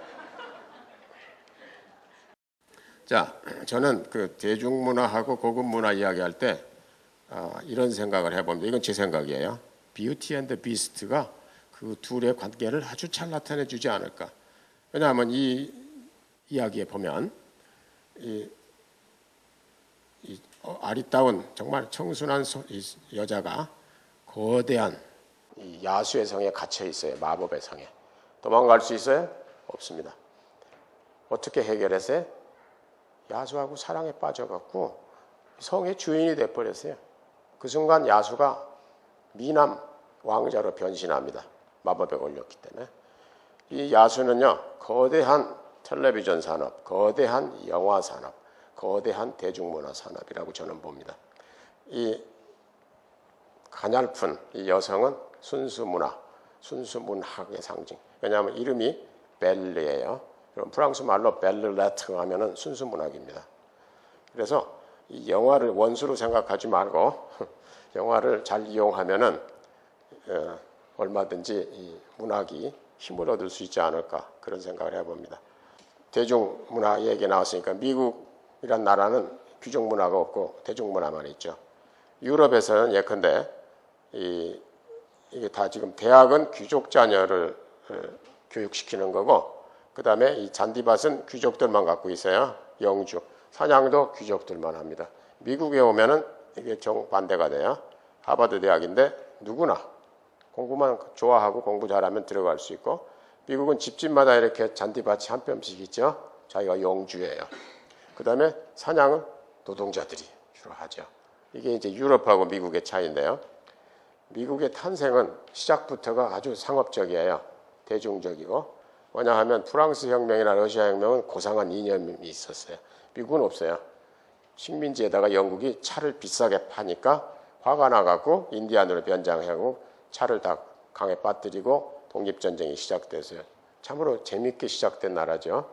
자, 저는 그 대중문화하고 고급문화 이야기할 때 이런 생각을 해봅니다. 이건 제 생각이에요. 뷰티 앤드 비스트가 그 둘의 관계를 아주 잘 나타내 주지 않을까. 왜냐하면 이 이야기에 보면 이 아리따운 정말 청순한 이 여자가 거대한 이 야수의 성에 갇혀 있어요. 마법의 성에. 도망갈 수 있어요? 없습니다. 어떻게 해결했어요? 야수하고 사랑에 빠져갖고 성의 주인이 돼버렸어요. 그 순간 야수가 미남 왕자로 변신합니다. 마법에 걸렸기 때문에. 이 야수는요, 거대한 텔레비전 산업, 거대한 영화 산업, 거대한 대중문화 산업이라고 저는 봅니다. 이 가냘픈 이 여성은 순수문화, 순수문학의 상징. 왜냐하면 이름이 벨르예요. 그럼 프랑스 말로 벨르레트 하면은 순수문학입니다. 그래서 이 영화를 원수로 생각하지 말고 영화를 잘 이용하면은 얼마든지 이 문학이 힘을 얻을 수 있지 않을까 그런 생각을 해봅니다. 대중문화 얘기 나왔으니까 미국이란 나라는 귀족문화가 없고 대중문화만 있죠. 유럽에서는 예컨대 이게 다 지금 대학은 귀족 자녀를 교육시키는 거고 그 다음에 이 잔디밭은 귀족들만 갖고 있어요. 영주. 사냥도 귀족들만 합니다. 미국에 오면은 이게 정반대가 돼요. 하버드 대학인데 누구나 공부만 좋아하고 공부 잘하면 들어갈 수 있고 미국은 집집마다 이렇게 잔디밭이 한 뼘씩 있죠. 자기가 영주예요. 그 다음에 사냥은 노동자들이 주로 하죠. 이게 이제 유럽하고 미국의 차이인데요. 미국의 탄생은 시작부터가 아주 상업적이에요. 대중적이고. 뭐냐 하면 프랑스 혁명이나 러시아 혁명은 고상한 이념이 있었어요. 미국은 없어요. 식민지에다가 영국이 차를 비싸게 파니까 화가 나갖고 인디안으로 변장하고 차를 다 강에 빠뜨리고 독립전쟁이 시작됐어요. 참으로 재밌게 시작된 나라죠.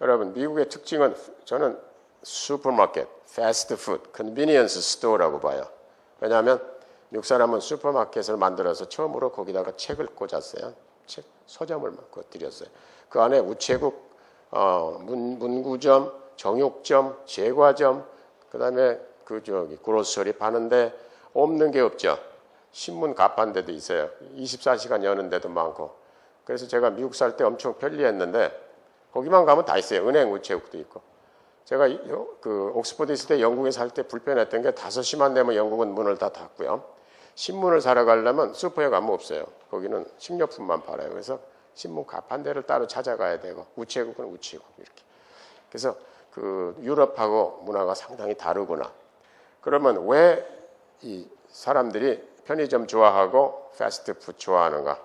여러분 미국의 특징은 저는 슈퍼마켓, 패스트푸드, 컨비니언스 스토어라고 봐요. 왜냐하면 미국 사람은 슈퍼마켓을 만들어서 처음으로 거기다가 책을 꽂았어요. 책, 서점을 꽂드렸어요. 그 안에 우체국, 문구점, 정육점, 제과점, 그 다음에 그로서리 파는데 없는 게 없죠. 신문 가판 데도 있어요. 24시간 여는 데도 많고. 그래서 제가 미국 살 때 엄청 편리했는데 거기만 가면 다 있어요. 은행 우체국도 있고. 제가 그 옥스퍼드 있을 때 영국에 살 때 불편했던 게 5시만 되면 영국은 문을 다 닫고요. 신문을 사러 가려면 슈퍼에 가면 없어요. 거기는 식료품만 팔아요. 그래서 신문 가판대를 따로 찾아가야 되고 우체국은 우체국 이렇게. 그래서 그 유럽하고 문화가 상당히 다르구나. 그러면 왜 이 사람들이 편의점 좋아하고 패스트푸드 좋아하는가?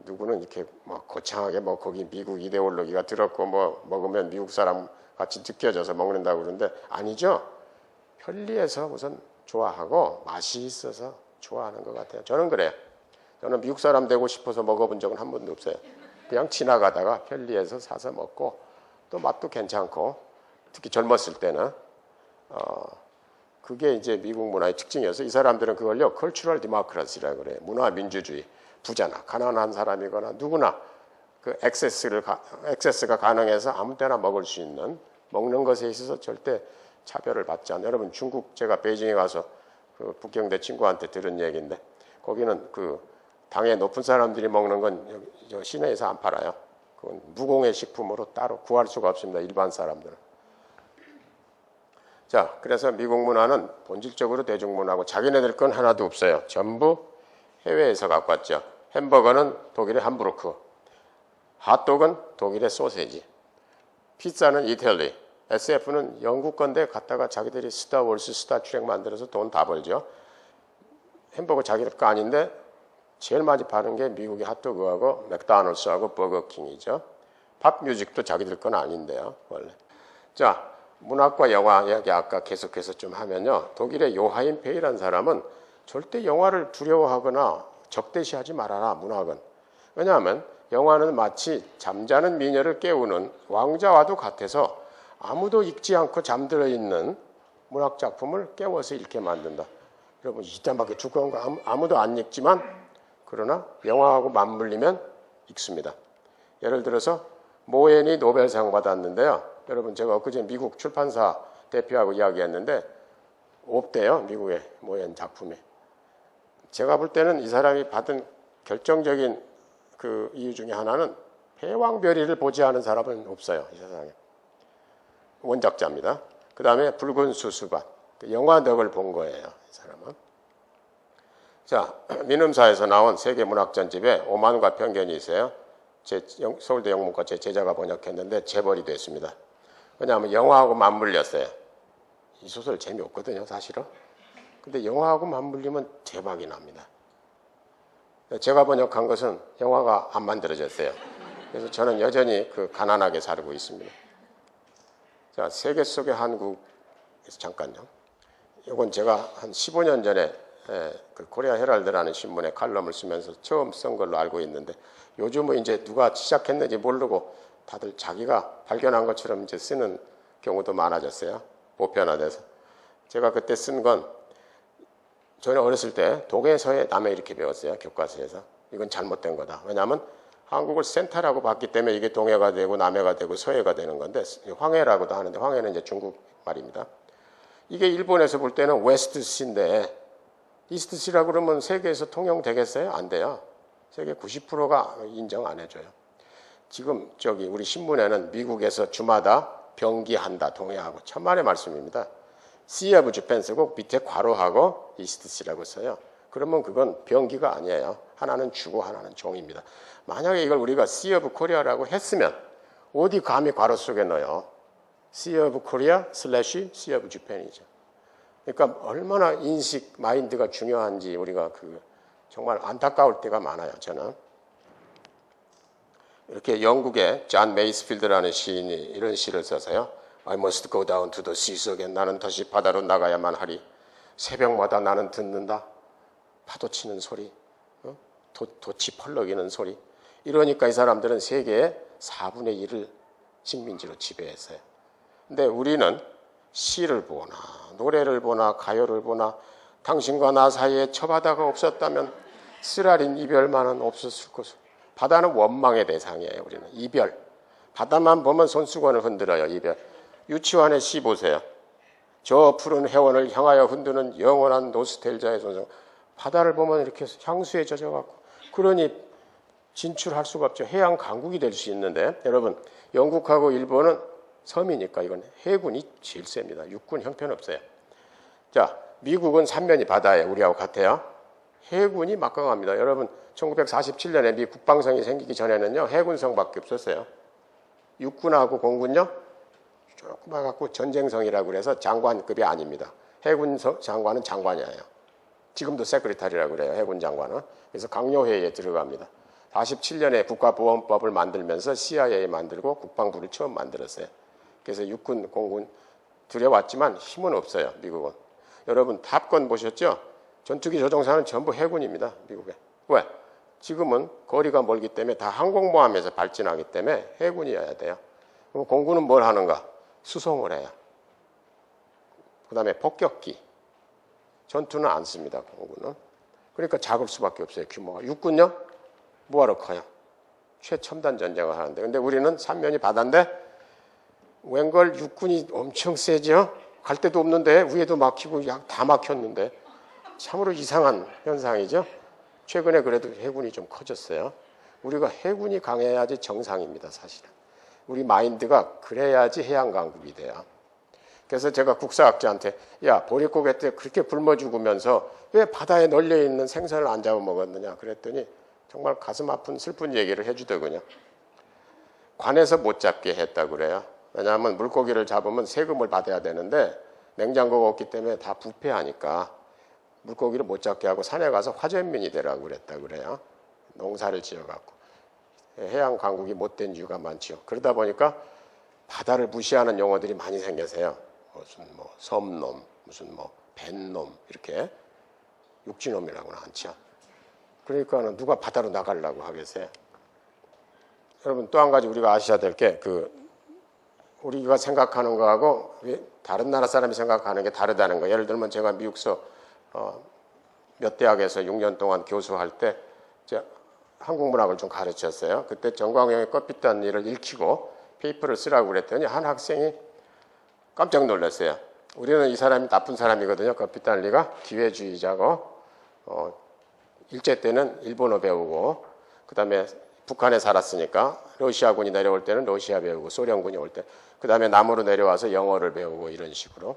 누구는 이렇게 뭐 거창하게 뭐 거기 미국 이데올로기가 들었고 뭐 먹으면 미국 사람 같이 느껴져서 먹는다고 그러는데 아니죠. 편리해서 우선 좋아하고 맛이 있어서 좋아하는 것 같아요. 저는 그래요. 저는 미국 사람 되고 싶어서 먹어본 적은 한 번도 없어요. 그냥 지나가다가 편리해서 사서 먹고 또 맛도 괜찮고 특히 젊었을 때는 그게 이제 미국 문화의 특징이어서 이 사람들은 그걸요 컬처럴 디모크라시라고 그래요. 문화 민주주의. 부자나 가난한 사람이거나 누구나 그 액세스가 가능해서 아무 때나 먹을 수 있는 먹는 것에 있어서 절대 차별을 받지 않아요. 여러분 중국 제가 베이징에 가서 그 북경대 친구한테 들은 얘기인데 거기는 그 당의 높은 사람들이 먹는 건 시내에서 안 팔아요. 그건 무공해 식품으로 따로 구할 수가 없습니다. 일반 사람들은. 자, 그래서 미국 문화는 본질적으로 대중문화고 자기네들 건 하나도 없어요. 전부 해외에서 갖고 왔죠. 햄버거는 독일의 함부르크, 핫도그는 독일의 소세지, 피자는 이탈리, SF는 영국 건데 갖다가 자기들이 스타월스, 스타트랙 만들어서 돈 다 벌죠. 햄버거 자기들 거 아닌데 제일 많이 파는 게 미국의 핫도그하고 맥도날드하고 버거킹이죠. 팝 뮤직도 자기들 건 아닌데요, 원래. 자, 문학과 영화 이야기 아까 계속해서 좀 하면요. 독일의 요하임 페이라는 사람은 절대 영화를 두려워하거나 적대시하지 말아라, 문학은. 왜냐하면 영화는 마치 잠자는 미녀를 깨우는 왕자와도 같아서 아무도 읽지 않고 잠들어 있는 문학작품을 깨워서 읽게 만든다. 여러분 이따막에 두꺼운 거 아무도 안 읽지만 그러나 영화하고 맞물리면 읽습니다. 예를 들어서 모엔이 노벨상 받았는데요. 여러분 제가 엊그제 미국 출판사 대표하고 이야기했는데 없대요. 미국의 모엔 작품이. 제가 볼 때는 이 사람이 받은 결정적인 그 이유 중에 하나는 패왕별이를 보지 않은 사람은 없어요. 이 세상에. 원작자입니다. 그 다음에 붉은 수수밭. 영화덕을 본 거예요. 이 사람은. 자, 민음사에서 나온 세계문학전집에 오만과 편견이 있어요. 서울대 영문과 제 제자가 번역했는데 재벌이 됐습니다. 왜냐하면 영화하고 맞물렸어요. 이 소설 재미없거든요, 사실은. 근데 영화하고 맞물리면 대박이 납니다. 제가 번역한 것은 영화가 안 만들어졌어요. 그래서 저는 여전히 그 가난하게 살고 있습니다. 자, 세계 속의 한국에서 잠깐요. 이건 제가 한 15년 전에 그 코리아 헤럴드라는 신문에 칼럼을 쓰면서 처음 쓴 걸로 알고 있는데 요즘은 이제 누가 시작했는지 모르고 다들 자기가 발견한 것처럼 이제 쓰는 경우도 많아졌어요. 보편화돼서. 제가 그때 쓴 건 저는 어렸을 때 동해서해 남해 이렇게 배웠어요. 교과서에서. 이건 잘못된 거다. 왜냐하면 한국을 센터라고 봤기 때문에 이게 동해가 되고 남해가 되고 서해가 되는 건데 황해라고도 하는데 황해는 이제 중국 말입니다. 이게 일본에서 볼 때는 웨스트시인데 이스트시라고 그러면 세계에서 통용되겠어요? 안 돼요. 세계 90%가 인정 안 해줘요. 지금 저기 우리 신문에는 미국에서 주마다 병기한다 동해하고 천만의 말씀입니다. Sea of Japan 쓰고 밑에 괄호하고 이스트시라고 써요. 그러면 그건 병기가 아니에요. 하나는 주고 하나는 종입니다. 만약에 이걸 우리가 Sea of Korea라고 했으면 어디 감히 괄호 속에 넣어요. Sea of Korea / Sea of Japan이죠. 그러니까 얼마나 인식 마인드가 중요한지 우리가 정말 안타까울 때가 많아요. 저는 이렇게 영국의 존 메이스필드라는 시인이 이런 시를 써서요. I must go down to the seas again. 나는 다시 바다로 나가야만 하리. 새벽마다 나는 듣는다. 파도 치는 소리, 돛이 펄럭이는 소리. 이러니까 이 사람들은 세계의 4분의 1을 식민지로 지배했어요. 근데 우리는 시를 보나 노래를 보나 가요를 보나 당신과 나 사이에 저 바다가 없었다면 쓰라린 이별만은 없었을 것을. 바다는 원망의 대상이에요. 우리는 이별. 바다만 보면 손수건을 흔들어요. 이별. 유치원의 시 보세요. 저 푸른 해원을 향하여 흔드는 영원한 노스텔자의 손성. 바다를 보면 이렇게 향수에 젖어갖고 그러니 진출할 수가 없죠. 해양 강국이 될 수 있는데 여러분 영국하고 일본은 섬이니까 이건 해군이 제일 셉니다. 육군 형편없어요. 자, 미국은 삼면이 바다예요. 우리하고 같아요. 해군이 막강합니다. 여러분 1947년에 미 국방성이 생기기 전에는요 해군성밖에 없었어요. 육군하고 공군요 조그마 갖고 전쟁성이라고 그래서 장관급이 아닙니다. 해군 장관은 장관이에요. 지금도 세크리타리라고 그래요. 해군 장관은. 그래서 강요회의에 들어갑니다. 47년에 국가보안법을 만들면서 CIA 만들고 국방부를 처음 만들었어요. 그래서 육군, 공군 들여왔지만 힘은 없어요. 미국은. 여러분 탑건 보셨죠? 전투기 조종사는 전부 해군입니다. 미국에. 왜? 지금은 거리가 멀기 때문에 다 항공모함에서 발진하기 때문에 해군이어야 돼요. 그럼 공군은 뭘 하는가? 수송을 해요. 그 다음에 폭격기. 전투는 안 씁니다. 공군은. 그러니까 작을 수밖에 없어요. 규모가. 육군요? 뭐하러 커요? 최첨단 전쟁을 하는데. 근데 우리는 삼면이 바다인데 웬걸 육군이 엄청 세죠? 갈 데도 없는데 위에도 막히고 다 막혔는데 참으로 이상한 현상이죠. 최근에 그래도 해군이 좀 커졌어요. 우리가 해군이 강해야지 정상입니다. 사실은. 우리 마인드가 그래야지 해양강국이 돼요. 그래서 제가 국사학자한테 야 보릿고개 때 그렇게 굶어 죽으면서 왜 바다에 널려있는 생선을 안 잡아먹었느냐 그랬더니 정말 가슴 아픈 슬픈 얘기를 해주더군요. 관에서 못 잡게 했다고 그래요. 왜냐하면 물고기를 잡으면 세금을 받아야 되는데 냉장고가 없기 때문에 다 부패하니까 물고기를 못 잡게 하고 산에 가서 화전민이 되라고 그랬다고 그래요. 농사를 지어갖고. 해양 강국이 못된 이유가 많죠. 그러다 보니까 바다를 무시하는 용어들이 많이 생겨서요. 무슨 뭐 섬놈, 무슨 뭐 뱃놈 이렇게 육지놈이라고는 않죠. 그러니까 누가 바다로 나가려고 하겠어요. 여러분 또 한 가지 우리가 아셔야 될 게 우리가 생각하는 거하고 다른 나라 사람이 생각하는 게 다르다는 거. 예를 들면 제가 미국서 몇 대학에서 6년 동안 교수할 때 한국 문학을 좀 가르쳤어요. 그때 정광용의 꽃빛단리를 읽히고 페이퍼를 쓰라고 그랬더니 한 학생이 깜짝 놀랐어요. 우리는 이 사람이 나쁜 사람이거든요. 꽃빛단리가 기회주의자고 일제 때는 일본어 배우고 그 다음에 북한에 살았으니까 러시아군이 내려올 때는 러시아 배우고 소련군이 올 때 그 다음에 남으로 내려와서 영어를 배우고 이런 식으로.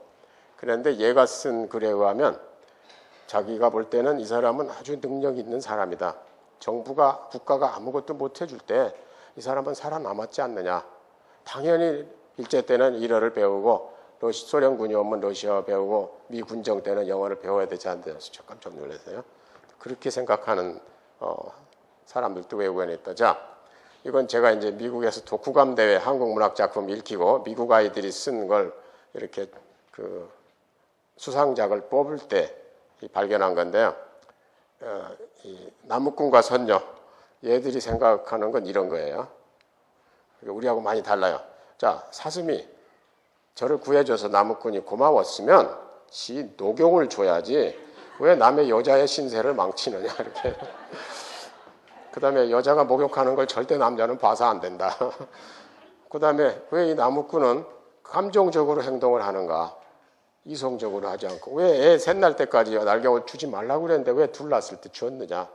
그런데 얘가 쓴 글에 의하면 자기가 볼 때는 이 사람은 아주 능력 있는 사람이다. 정부가 국가가 아무것도 못 해줄 때 이 사람은 살아남았지 않느냐. 당연히 일제 때는 일어를 배우고 소련군이 오면 러시아 배우고 미 군정 때는 영어를 배워야 되지 않느냐. 저 깜짝 놀랐어요. 그렇게 생각하는 사람들도 외국에 있다. 자, 이건 제가 이제 미국에서 독후감 대회 한국 문학 작품 읽히고 미국 아이들이 쓴 걸 이렇게 그 수상작을 뽑을 때 발견한 건데요. 이 나무꾼과 선녀 얘들이 생각하는 건 이런 거예요. 우리하고 많이 달라요. 자, 사슴이 저를 구해줘서 나무꾼이 고마웠으면 지 녹용을 줘야지 왜 남의 여자의 신세를 망치느냐 이렇게. 그 다음에 여자가 목욕하는 걸 절대 남자는 봐서 안 된다. 그 다음에 왜 이 나무꾼은 감정적으로 행동을 하는가? 이성적으로 하지 않고 왜 애 셋 날 때까지 날개옷 주지 말라고 그랬는데 왜 둘 낳았을 때 줬느냐?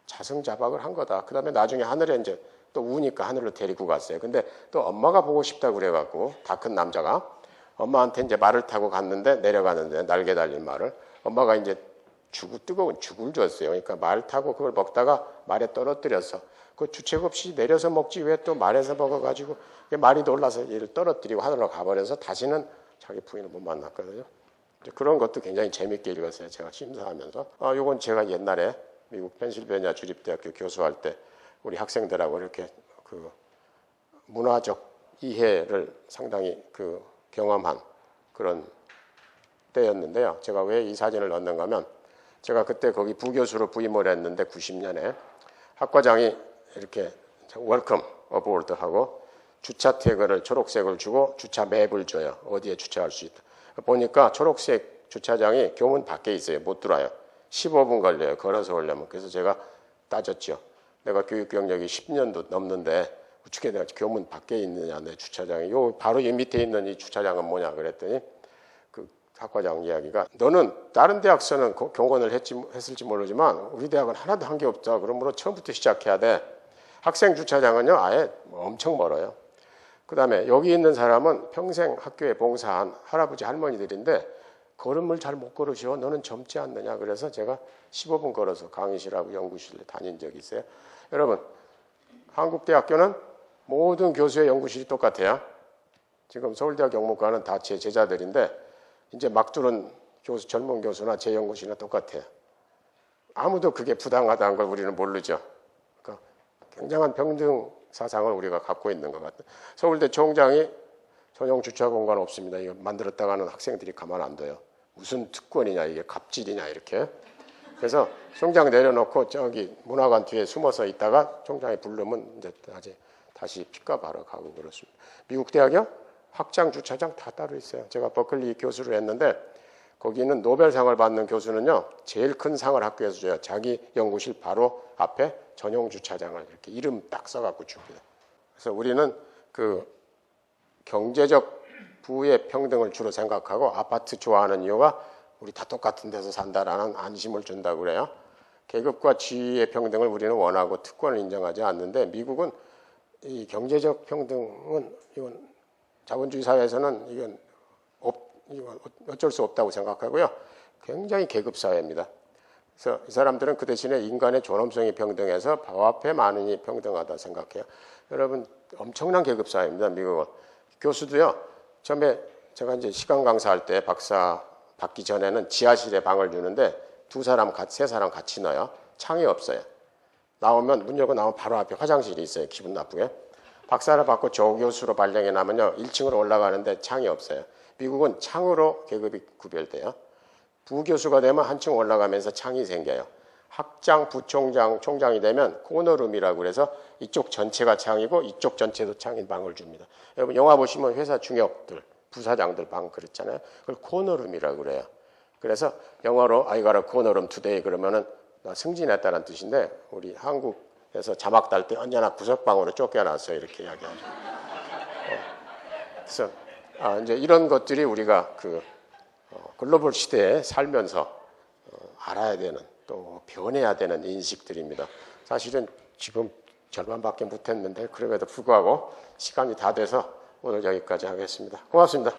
자승자박을 한 거다. 그 다음에 나중에 하늘에 이제 또 우니까 하늘로 데리고 갔어요. 근데 또 엄마가 보고 싶다고 그래갖고 다 큰 남자가 엄마한테 이제 말을 타고 갔는데 내려가는데 날개 달린 말을 엄마가 이제 뜨거운 죽을 줬어요. 그러니까 말 타고 그걸 먹다가 말에 떨어뜨려서 그 주책 없이 내려서 먹지 왜 또 말에서 먹어가지고 말이 놀라서 얘를 떨어뜨리고 하늘로 가버려서 다시는 자기 부인을 못 만났거든요. 그런 것도 굉장히 재밌게 읽었어요. 제가 심사하면서. 요건 제가 옛날에 미국 펜실베니아 주립대학교 교수할 때 우리 학생들하고 이렇게 그 문화적 이해를 상당히 그 경험한 그런 때였는데요. 제가 왜 이 사진을 넣는가 하면 제가 그때 거기 부교수로 부임을 했는데 90년에 학과장이 이렇게 웰컴 어보드 하고 주차 태그를 초록색을 주고 주차 맵을 줘요. 어디에 주차할 수 있다. 보니까 초록색 주차장이 교문 밖에 있어요. 못 들어와요. 15분 걸려요. 걸어서 오려면. 그래서 제가 따졌죠. 내가 교육 경력이 10년도 넘는데 어떻게 내가 교문 밖에 있느냐 내 주차장이. 바로 이 밑에 있는 이 주차장은 뭐냐 그랬더니 그 학과장 이야기가 너는 다른 대학서는 경건을 했을지 모르지만 우리 대학은 하나도 한 게 없다. 그러므로 처음부터 시작해야 돼. 학생 주차장은요 아예 엄청 멀어요. 그 다음에 여기 있는 사람은 평생 학교에 봉사한 할아버지 할머니들인데 걸음을 잘 못 걸으셔. 너는 젊지 않느냐. 그래서 제가 15분 걸어서 강의실하고 연구실에 다닌 적이 있어요. 여러분 한국대학교는 모든 교수의 연구실이 똑같아요. 지금 서울대학 영문과는 다 제 제자들인데 이제 막 들은 교수, 젊은 교수나 제 연구실이나 똑같아요. 아무도 그게 부당하다는 걸 우리는 모르죠. 그러니까 굉장한 평등 사상을 우리가 갖고 있는 것 같아요. 서울대 총장이 전용 주차 공간 없습니다. 이거 만들었다가는 학생들이 가만 안 둬요. 무슨 특권이냐 이게 갑질이냐 이렇게. 그래서 총장 내려놓고 저기 문화관 뒤에 숨어서 있다가 총장이 부르면 이제 다시 픽업하러 가고 그렇습니다. 미국 대학이요? 학장 주차장 다 따로 있어요. 제가 버클리 교수를 했는데 거기는 노벨상을 받는 교수는요 제일 큰 상을 학교에서 줘요. 자기 연구실 바로 앞에 전용 주차장을 이렇게 이름 딱 써갖고 줍니다. 그래서 우리는 그 경제적 부의 평등을 주로 생각하고 아파트 좋아하는 이유가 우리 다 똑같은 데서 산다라는 안심을 준다고 그래요. 계급과 지위의 평등을 우리는 원하고 특권을 인정하지 않는데 미국은 이 경제적 평등은 이건 자본주의 사회에서는 이건 어쩔 수 없다고 생각하고요. 굉장히 계급 사회입니다. 그래서 이 사람들은 그 대신에 인간의 존엄성이 평등해서 법 앞에 만인이 평등하다 생각해요. 여러분 엄청난 계급 사회입니다. 미국은. 교수도요. 처음에 제가 이제 시간 강사할 때 박사 받기 전에는 지하실에 방을 주는데 세 사람 같이 넣어요. 창이 없어요. 나오면 문 열고 나오면 바로 앞에 화장실이 있어요. 기분 나쁘게. 박사를 받고 조교수로 발령이 나면요 1층으로 올라가는데 창이 없어요. 미국은 창으로 계급이 구별돼요. 부교수가 되면 한층 올라가면서 창이 생겨요. 학장, 부총장, 총장이 되면 코너룸이라고 그래서 이쪽 전체가 창이고 이쪽 전체도 창인 방을 줍니다. 여러분 영화 보시면 회사 중역들, 부사장들 방 그랬잖아요. 그걸 코너룸이라고 그래요. 그래서 영어로 I got a corner room today 그러면은 나 승진했다는 뜻인데 우리 한국 그래서 자막 딸 때 언제나 구석방으로 쫓겨나서 이렇게 이야기하죠. 그래서 이제 이런 것들이 우리가 글로벌 시대에 살면서 알아야 되는 또 변해야 되는 인식들입니다. 사실은 지금 절반밖에 못했는데 그럼에도 불구하고 시간이 다 돼서 오늘 여기까지 하겠습니다. 고맙습니다.